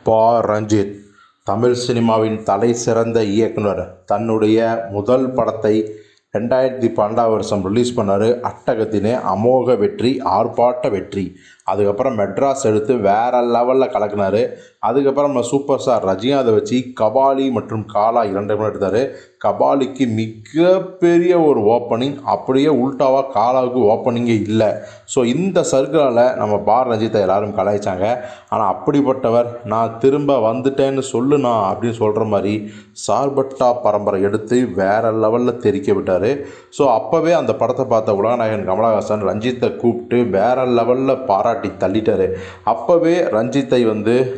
பா. ரஞ்சித் தமிழ் சினிமாவின் தலைசிறந்த இயக்குனர். தன்னுடைய முதல் படத்தை 2012 ரிலீஸ் பண்ணார். அட்டகத்தினே அமோக வெற்றி, ஆர்ப்பாட்ட வெற்றி. அதுக்கப்புறம் மெட்ராஸ் எடுத்து வேறு லெவலில் கலக்கினார். அதுக்கப்புறம் நம்ம சூப்பர் ஸ்டார் ரஜினிகாந்தை வச்சு கபாலி மற்றும் காலா 2 படம் எடுத்தார். கபாலிக்கு மிகப்பெரிய ஒரு ஓப்பனிங், அப்படியே உல்டாவாக காலாவுக்கு ஓப்பனிங்கே இல்லை. ஸோ இந்த சர்க்கிளால் நம்ம பா. ரஞ்சித்தை எல்லோரும் கலாய்ச்சாங்க. ஆனால் அப்படிப்பட்டவர் நான் திரும்ப வந்துட்டேன்னு சொல்லுண்ணா அப்படின்னு சொல்கிற மாதிரி சார்பட்டா பரம்பரை எடுத்து வேறு லெவலில் தெரிக்க விட்டார். ஸோ அப்போவே அந்த படத்தை பார்த்த உலகநாயகன் கமலஹாசன் ரஞ்சித்தை கூப்பிட்டு வேறு லெவலில் பாராட்டி தள்ளிட்டார். அப்போவே ரஞ்சித்தை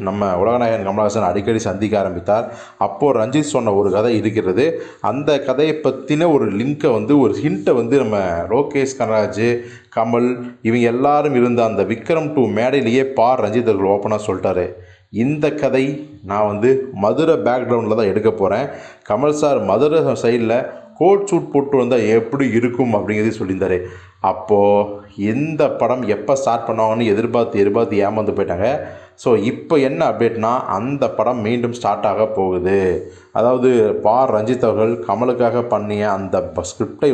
நம்ம உலகநாயகன் கமலஹாசன் அடிக்கடி சந்திக்க ஆரம்பித்தார். அப்போது ரஞ்சித் சொன்ன ஒரு கதை இருக்கிறது. அந்த கதையை பற்றின ஒரு லிங்கை ஒரு ஹிண்ட்டை நம்ம லோகேஷ் கனராஜ், கமல் இவங்க எல்லாரும் இருந்த அந்த விக்ரம் 2 மேடையிலேயே பா. ரஞ்சித் அவர்கள் ஓப்பனாக சொல்லிட்டாரு, இந்த கதை நான் மதுரை பேக்ரவுண்டில் தான் எடுக்க போகிறேன். கமல் சார் மதுரை சைடில் கோட் சூட் போட்டு வந்தால் எப்படி இருக்கும் அப்படிங்கிறதையும் சொல்லியிருந்தார். அப்போது இந்த படம் எப்போ ஸ்டார்ட் பண்ணுவாங்கன்னு எதிர்பார்த்து ஏமாந்து போயிட்டாங்க. ஸோ இப்போ என்ன அப்டேட்னா, அந்த படம் மீண்டும் ஸ்டார்ட் ஆக போகுது. அதாவது பா. ரஞ்சித் அவர்கள் கமலுக்காக பண்ணிய அந்த ஸ்கிரிப்டை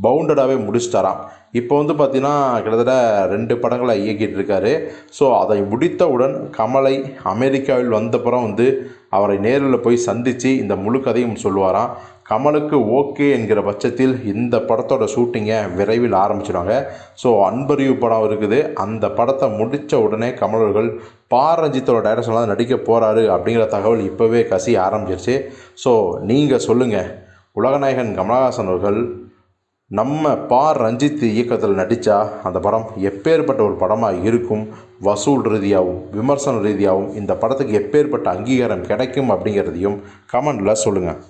பவுண்டடாகவே முடிச்சிட்டாராம். இப்போ பார்த்தீங்கன்னா கிட்டத்தட்ட 2 படங்களை இயக்கிட்டு இருக்காரு. ஸோ அதை முடித்தவுடன் கமலை அமெரிக்காவில் வந்தப்புறம் அவரை நேரில் போய் சந்தித்து இந்த முழு கதையும் சொல்லுவாராம். கமலுக்கு ஓகே என்கிற பட்சத்தில் இந்த படத்தோட ஷூட்டிங்கை விரைவில் ஆரம்பிச்சிடுவாங்க. ஸோ அன்பறிவு படம் இருக்குது. அந்த படத்தை முடித்த உடனே கமல் அவர்கள் பா. ரஞ்சித்தோட டைரக்ஷனில் தான் நடிக்க போகிறாரு அப்படிங்கிற தகவல் இப்போவே கசிய ஆரம்பிச்சிருச்சு. ஸோ நீங்கள் சொல்லுங்கள், உலகநாயகன் கமலஹாசன் அவர்கள் நம்ம பா. ரஞ்சித் இயக்கத்தில் நடித்தா அந்த படம் எப்பேற்பட்ட ஒரு படமாக இருக்கும்? வசூல் ரீதியாகவும் விமர்சன ரீதியாகவும் இந்த படத்துக்கு எப்பேற்பட்ட அங்கீகாரம் கிடைக்கும் அப்படிங்கிறதையும் கமெண்டில் சொல்லுங்கள்.